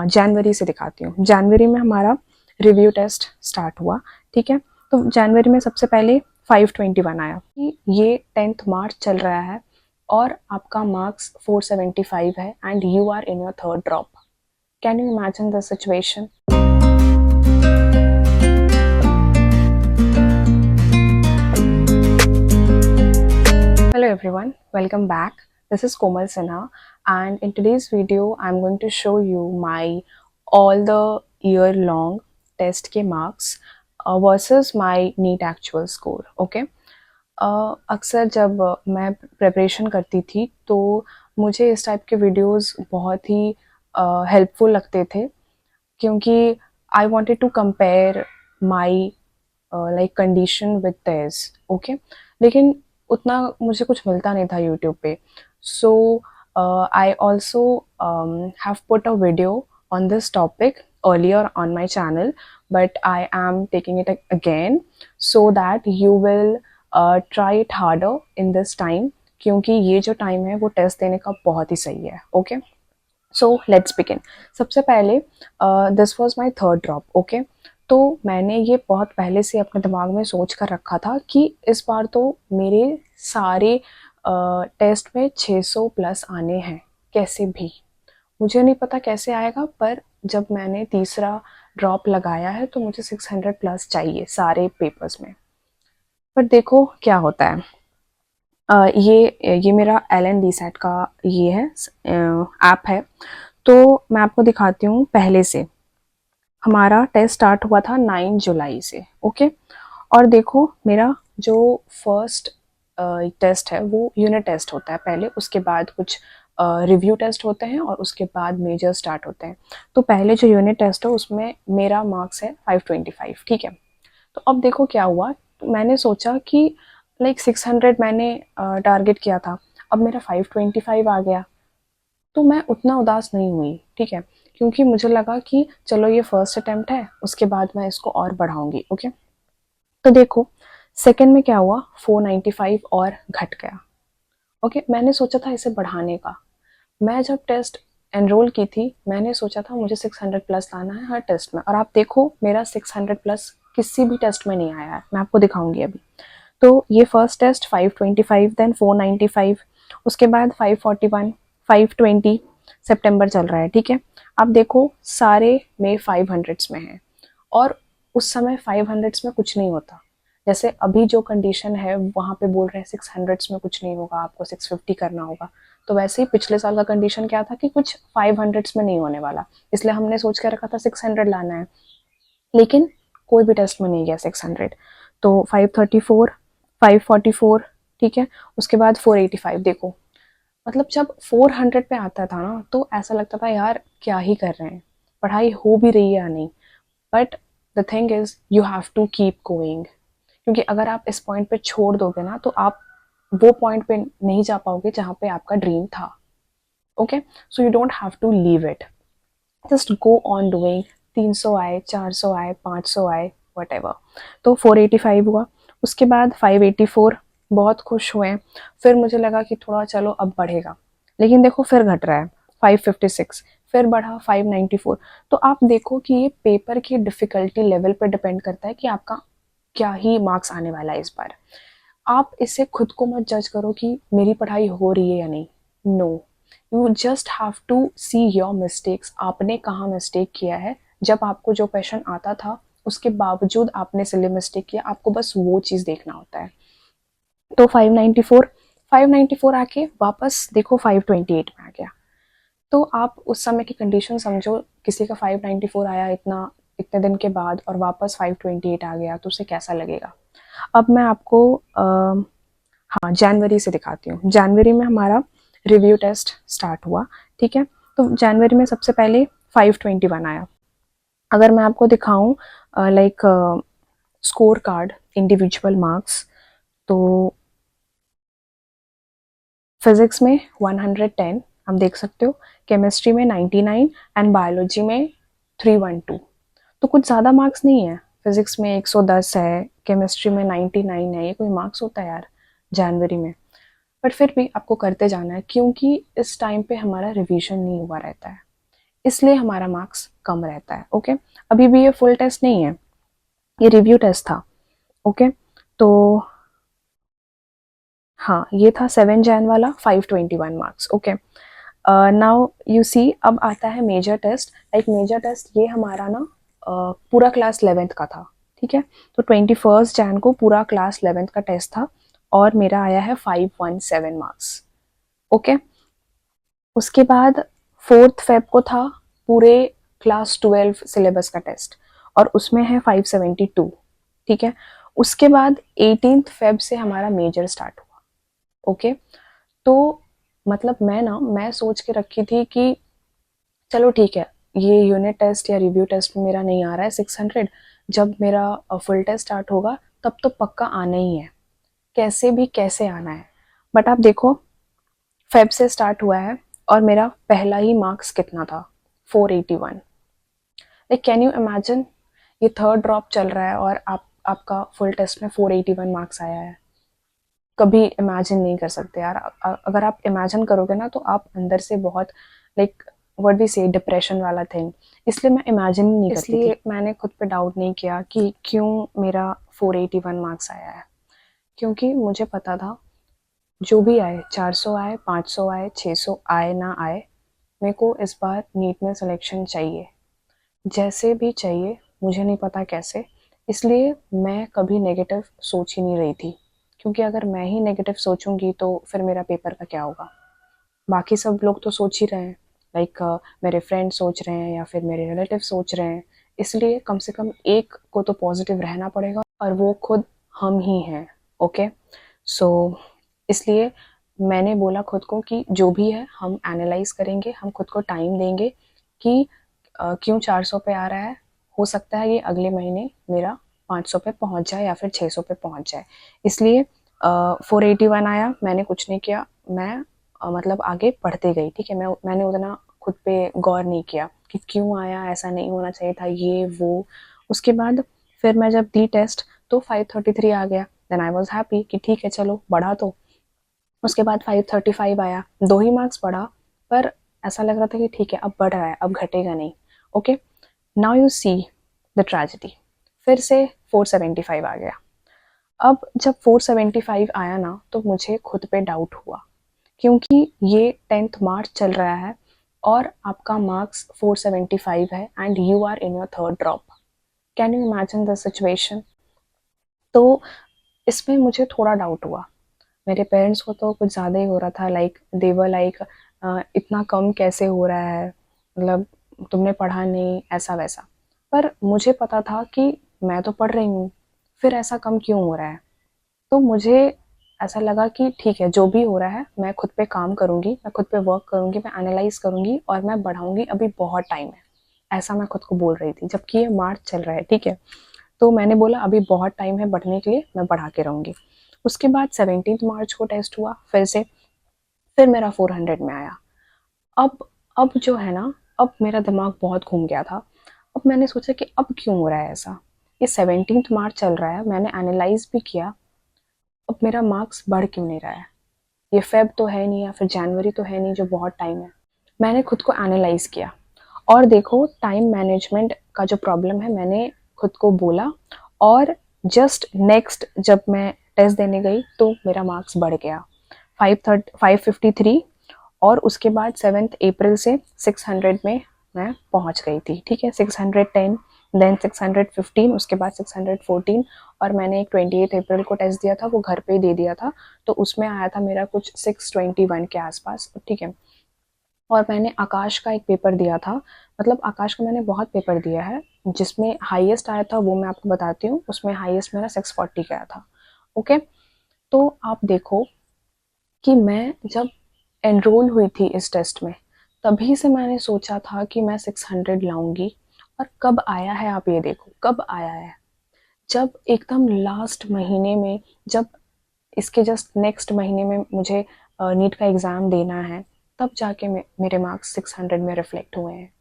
जनवरी से दिखाती हूँ। जनवरी में हमारा रिव्यू टेस्ट स्टार्ट हुआ, ठीक है। तो जनवरी में सबसे पहले 521 आया। ये 10th मार्च चल रहा है और आपका मार्क्स 475 है and you are in your third drop. Can you imagine the situation? Hello everyone, welcome back. This is Komal Sinha and in today's video I'm going to show you my all the year long test के marks versus my NEET actual score. Okay? अक्सर जब मैं preparation करती थी तो मुझे इस type के वीडियोस बहुत ही हेल्पफुल लगते थे क्योंकि I wanted to compare my like condition with theirs. Okay, लेकिन उतना मुझे कुछ मिलता नहीं था यूट्यूब पे. So I also have put a video on this topic earlier on my channel, but I am taking it again so that you will try it harder in this time, क्योंकि ये जो time है वो test देने का बहुत ही सही है. Okay, so let's begin. सबसे पहले this was my third drop. Okay, तो मैंने ये बहुत पहले से अपने दिमाग में सोच कर रखा था कि इस बार तो मेरे सारे टेस्ट में 600 प्लस आने हैं कैसे भी. मुझे नहीं पता कैसे आएगा, पर जब मैंने तीसरा ड्रॉप लगाया है तो मुझे 600 प्लस चाहिए सारे पेपर्स में. पर देखो क्या होता है. ये मेरा LNDSAT का ये है ऐप है. तो मैं आपको दिखाती हूँ. पहले से हमारा टेस्ट स्टार्ट हुआ था 9 जुलाई से. ओके, और देखो मेरा जो फर्स्ट टेस्ट है वो यूनिट टेस्ट होता है पहले, उसके बाद कुछ रिव्यू टेस्ट होते हैं और उसके बाद मेजर स्टार्ट होते हैं. तो पहले जो यूनिट टेस्ट है उसमें मेरा मार्क्स है 525. ठीक है, तो अब देखो क्या हुआ. तो मैंने सोचा कि लाइक 600 मैंने टारगेट किया था, अब मेरा 525 आ गया. तो मैं उतना उदास नहीं हुई, ठीक है, क्योंकि मुझे लगा कि चलो ये फर्स्ट अटेम्प्ट है, उसके बाद मैं इसको और बढ़ाऊंगी. ओके, तो देखो सेकंड में क्या हुआ, 495 और घट गया. ओके, मैंने सोचा था इसे बढ़ाने का. मैं जब टेस्ट एनरोल की थी मैंने सोचा था मुझे 600 प्लस लाना है हर टेस्ट में, और आप देखो मेरा 600 प्लस किसी भी टेस्ट में नहीं आया है. मैं आपको दिखाऊंगी अभी. तो ये फर्स्ट टेस्ट 525, देन 495, उसके बाद 541, 520. सितंबर चल रहा है, ठीक है. आप देखो सारे में 500s में है, और उस समय 500s में कुछ नहीं होता. जैसे अभी जो कंडीशन है वहाँ पे बोल रहे हैं 600s में कुछ नहीं होगा, आपको 650 करना होगा. तो वैसे ही पिछले साल का कंडीशन क्या था कि कुछ 500s में नहीं होने वाला, इसलिए हमने सोच के रखा था 600 लाना है, लेकिन कोई भी टेस्ट में नहीं गया 600. तो 534, 544, ठीक है, उसके बाद 485. देखो मतलब जब 400 पे आता था ना तो ऐसा लगता था यार क्या ही कर रहे हैं, पढ़ाई हो भी रही है या नहीं. But the thing is you have to keep going, क्योंकि अगर आप इस पॉइंट पे छोड़ दोगे ना तो आप वो पॉइंट पे नहीं जा पाओगे जहाँ पे आपका ड्रीम था. Okay, so you don't have to leave it, just go on doing. 300 आए, 400 आए, 500 आए, वट एवर. तो 485 हुआ, उसके बाद 584. बहुत खुश हुए. फिर मुझे लगा कि थोड़ा चलो अब बढ़ेगा, लेकिन देखो फिर घट रहा है. 556, फिर बढ़ा 594. तो आप देखो कि ये पेपर की डिफ़िकल्टी लेवल पर डिपेंड करता है कि आपका क्या ही मार्क्स आने वाला है इस बार. आप इससे खुद को मत जज करो कि मेरी पढ़ाई हो रही है या नहीं. No, you just have to see your mistakes. आपने कहाँ मिस्टेक किया है. जब आपको जो क्वेश्चन आता था उसके बावजूद आपने सिली मिस्टेक किया, आपको बस वो चीज़ देखना होता है. तो 594 आके वापस देखो 528 में आ गया. तो आप उस समय की कंडीशन समझो, किसी का 594 आया इतने दिन के बाद और वापस 528 आ गया तो उसे कैसा लगेगा. अब मैं आपको हाँ जनवरी से दिखाती हूँ. जनवरी में हमारा रिव्यू टेस्ट स्टार्ट हुआ, ठीक है. तो जनवरी में सबसे पहले 521 आया. अगर मैं आपको दिखाऊं like score card, individual marks, तो फिजिक्स में 110 हम देख सकते हो, केमिस्ट्री में 99 एंड बायोलॉजी में 312. तो कुछ ज़्यादा मार्क्स नहीं है. फिजिक्स में 110 है, केमिस्ट्री में 99 है. ये कोई मार्क्स होता है यार जनवरी में. बट फिर भी आपको करते जाना है, क्योंकि इस टाइम पे हमारा रिवीजन नहीं हुआ रहता है. इसलिए हमारा मार्क्स कम रहता है। ओके, अभी भी ये फुल टेस्ट नहीं है, ये रिव्यू टेस्ट था। ओके, तो हाँ, ये था 7 जैन वाला 521 marks. Okay, now you see, अब आता है major test. Like major test ये हमारा ना पूरा क्लास 11th का था। ठीक है, तो 21 जैन को पूरा क्लास 11th का टेस्ट था और मेरा आया है 517 मार्क्स। ओके, उसके बाद 4th फेब को था पूरे क्लास 12 सिलेबस का टेस्ट और उसमें है 572। ठीक है, उसके बाद 18th फेब से हमारा मेजर स्टार्ट हुआ। ओके, तो मतलब मैं सोच के रखी थी कि चलो ठीक है, ये यूनिट टेस्ट या रिव्यू टेस्ट में मेरा नहीं आ रहा है 600, जब मेरा फुल टेस्ट स्टार्ट होगा तब तो पक्का आना ही है, कैसे भी कैसे आना है। बट आप देखो, फेब से स्टार्ट हुआ है और मेरा पहला ही मार्क्स कितना था, 481। लाइक कैन यू इमेजिन, ये थर्ड ड्रॉप चल रहा है और आपका फुल टेस्ट में 481 मार्क्स आया है। कभी इमेजिन नहीं कर सकते यार। अगर आप इमेजिन करोगे ना तो आप अंदर से बहुत, लाइक व्हाट वी से, डिप्रेशन वाला थिंग। इसलिए मैं इमेजिन ही नहीं करती थी। इसलिए मैंने खुद पे डाउट नहीं किया कि क्यों मेरा 481 मार्क्स आया है, क्योंकि मुझे पता था जो भी आए, 400 आए, 500 आए, 600 आए ना आए, मेरे को इस बार नीट में सिलेक्शन चाहिए, जैसे भी चाहिए, मुझे नहीं पता कैसे। इसलिए मैं कभी नेगेटिव सोच ही नहीं रही थी, क्योंकि अगर मैं ही नेगेटिव सोचूंगी तो फिर मेरा पेपर का क्या होगा। बाकी सब लोग तो सोच ही रहे हैं, लाइक मेरे फ्रेंड सोच रहे हैं या फिर मेरे रिलेटिव सोच रहे हैं, इसलिए कम से कम एक को तो पॉजिटिव रहना पड़ेगा और वो खुद हम ही हैं। ओके, सो इसलिए मैंने बोला खुद को कि जो भी है हम एनालाइज करेंगे, हम खुद को टाइम देंगे कि क्यों 400 पे आ रहा है, हो सकता है ये अगले महीने मेरा 500 पे पहुंच जाए या फिर 600 पे पहुंच जाए। इसलिए 481 आया, मैंने कुछ नहीं किया, मैं मतलब आगे बढ़ते गई। ठीक है, मैंने उतना खुद पे गौर नहीं किया कि क्यों आया, ऐसा नहीं होना चाहिए था, ये वो। उसके बाद फिर मैं जब दी टेस्ट तो 533 आ गया। देन आई वॉज हैप्पी कि ठीक है चलो बढ़ा तो। उसके बाद 535 आया, 2 ही मार्क्स बढ़ा, पर ऐसा लग रहा था कि ठीक है अब बढ़ रहा है, अब घटेगा नहीं। Okay, now you see the tragedy, फिर से 475 आ गया। अब जब 475 आया ना तो मुझे खुद पे डाउट हुआ, क्योंकि ये 10th मार्च चल रहा है और आपका मार्क्स 475 है and you are in your third drop. Can you imagine the situation. तो इसमें मुझे थोड़ा डाउट हुआ। मेरे पेरेंट्स को तो कुछ ज़्यादा ही हो रहा था, लाइक देवर लाइक इतना कम कैसे हो रहा है, मतलब तुमने पढ़ा नहीं, ऐसा वैसा। पर मुझे पता था कि मैं तो पढ़ रही हूँ, फिर ऐसा कम क्यों हो रहा है। तो मुझे ऐसा लगा कि ठीक है, जो भी हो रहा है मैं खुद पे काम करूँगी, मैं खुद पे वर्क करूँगी, मैं एनालाइज करूँगी और मैं बढ़ाऊँगी, अभी बहुत टाइम है। ऐसा मैं खुद को बोल रही थी, जबकि ये मार्च चल रहा है। ठीक है, तो मैंने बोला अभी बहुत टाइम है बढ़ने के लिए, मैं बढ़ा के रहूँगी। उसके बाद 17 मार्च को टेस्ट हुआ फिर से, फिर मेरा 400 में आया। अब जो है ना, अब मेरा दिमाग बहुत घूम गया था। अब मैंने सोचा कि अब क्यों हो रहा है ऐसा, ये 17 मार्च चल रहा है, मैंने एनालाइज भी किया, अब मेरा मार्क्स बढ़ क्यों नहीं रहा है। ये फेब तो है नहीं या फिर जनवरी तो है नहीं जो बहुत टाइम है। मैंने खुद को एनालाइज किया और देखो टाइम मैनेजमेंट का जो प्रॉब्लम है, मैंने खुद को बोला और जस्ट नेक्स्ट जब मैं टेस्ट देने गई तो मेरा मार्क्स बढ़ गया 553। और उसके बाद 7 अप्रैल से 600 में मैं पहुंच गई थी। ठीक है, 610, देन 615, उसके बाद 614 और मैंने एक 28 अप्रैल को टेस्ट दिया था, वो घर पे ही दे दिया था, तो उसमें आया था मेरा कुछ 621 के आसपास। ठीक है, और मैंने आकाश का एक पेपर दिया था, मतलब आकाश का मैंने बहुत पेपर दिया है, जिसमें हाईएस्ट आया था वो मैं आपको बताती हूँ, उसमें हाईएस्ट मेरा 640 का आया था। ओके, तो आप देखो कि मैं जब एनरोल हुई थी इस टेस्ट में, तभी से मैंने सोचा था कि मैं 600 लाऊंगी, और कब आया है आप ये देखो, कब आया है, जब एकदम लास्ट महीने में, जब इसके जस्ट नेक्स्ट महीने में मुझे नीट का एग्ज़ाम देना है, तब जाके मेरे मार्क्स 600 में रिफ्लेक्ट हुए हैं।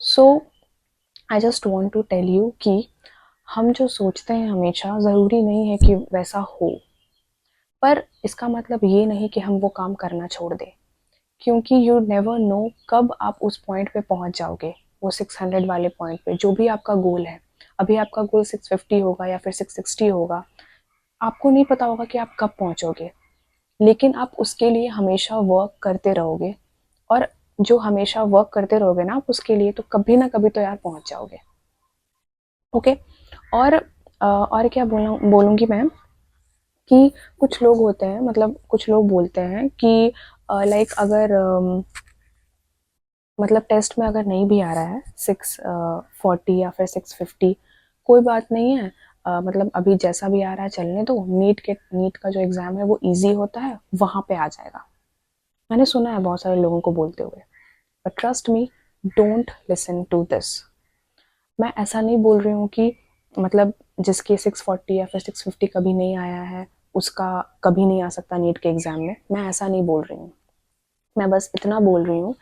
So I just want to tell you कि हम जो सोचते हैं हमेशा, ज़रूरी नहीं है कि वैसा हो, पर इसका मतलब ये नहीं कि हम वो काम करना छोड़ दें, क्योंकि यू नेवर नो कब आप उस पॉइंट पे पहुंच जाओगे, वो 600 वाले पॉइंट पे, जो भी आपका गोल है। अभी आपका गोल 650 होगा या फिर 660 होगा, आपको नहीं पता होगा कि आप कब पहुंचोगे, लेकिन आप उसके लिए हमेशा वर्क करते रहोगे। और जो हमेशा वर्क करते रहोगे ना आप उसके लिए, तो कभी ना कभी तो यार पहुंच जाओगे। ओके। और और क्या बोलूँगी मैं कि कुछ लोग होते हैं, मतलब कुछ लोग बोलते हैं कि लाइक अगर मतलब टेस्ट में अगर नहीं भी आ रहा है 640 या फिर 650, कोई बात नहीं है। मतलब अभी जैसा भी आ रहा है चलने दो, नीट का जो एग्ज़ाम है वो इजी होता है, वहाँ पे आ जाएगा। मैंने सुना है बहुत सारे लोगों को बोलते हुए, but trust me, don't listen to this. मैं ऐसा नहीं बोल रही हूँ कि मतलब जिसके 640 या फिर 650 कभी नहीं आया है उसका कभी नहीं आ सकता नीट के एग्ज़ाम में, मैं ऐसा नहीं बोल रही हूँ। मैं बस इतना बोल रही हूँ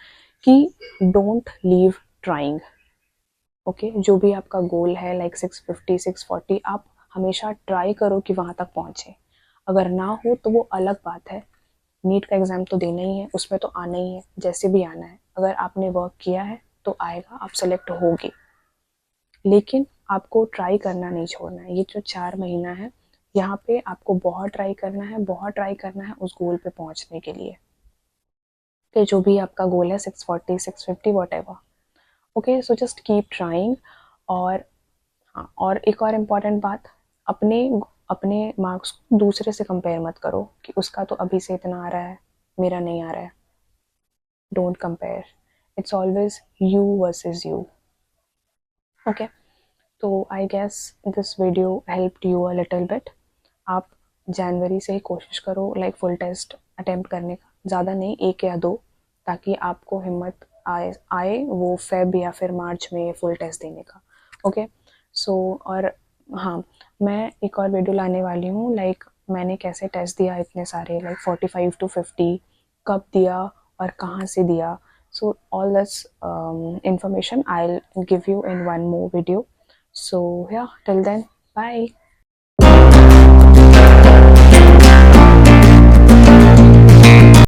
कि डोंट लीव ट्राइंग। ओके, जो भी आपका गोल है लाइक 650 640, आप हमेशा ट्राई करो कि वहाँ तक पहुँचे। अगर ना हो तो वो अलग बात है, नीट का एग्ज़ाम तो देना ही है, उसमें तो आना ही है, जैसे भी आना है। अगर आपने वर्क किया है तो आएगा, आप सेलेक्ट होगे। लेकिन आपको ट्राई करना नहीं छोड़ना है। ये जो 4 महीना है, यहाँ पे आपको बहुत ट्राई करना है, बहुत ट्राई करना है उस गोल पे पहुँचने के लिए। कि जो भी आपका गोल है 640 650 what ever. Okay, so just keep trying. और हाँ, और एक और इम्पॉर्टेंट बात, अपने अपने मार्क्स को दूसरे से कंपेयर मत करो कि उसका तो अभी से इतना आ रहा है, मेरा नहीं आ रहा है। Don't compare, it's always you versus you. Okay, तो I guess this video helped you a little bit. आप जनवरी से ही कोशिश करो लाइक फुल टेस्ट अटेम्प्ट करने का, ज़्यादा नहीं, एक या दो, ताकि आपको हिम्मत आए वो फेब या फिर मार्च में फुल टेस्ट देने का। ओके, सो और हाँ, मैं एक और वीडियो लाने वाली हूँ लाइक मैंने कैसे टेस्ट दिया इतने सारे, लाइक 45 to 50, कब दिया और कहाँ से दिया। So all this information I'll give you in one more video. So yeah, till then, bye.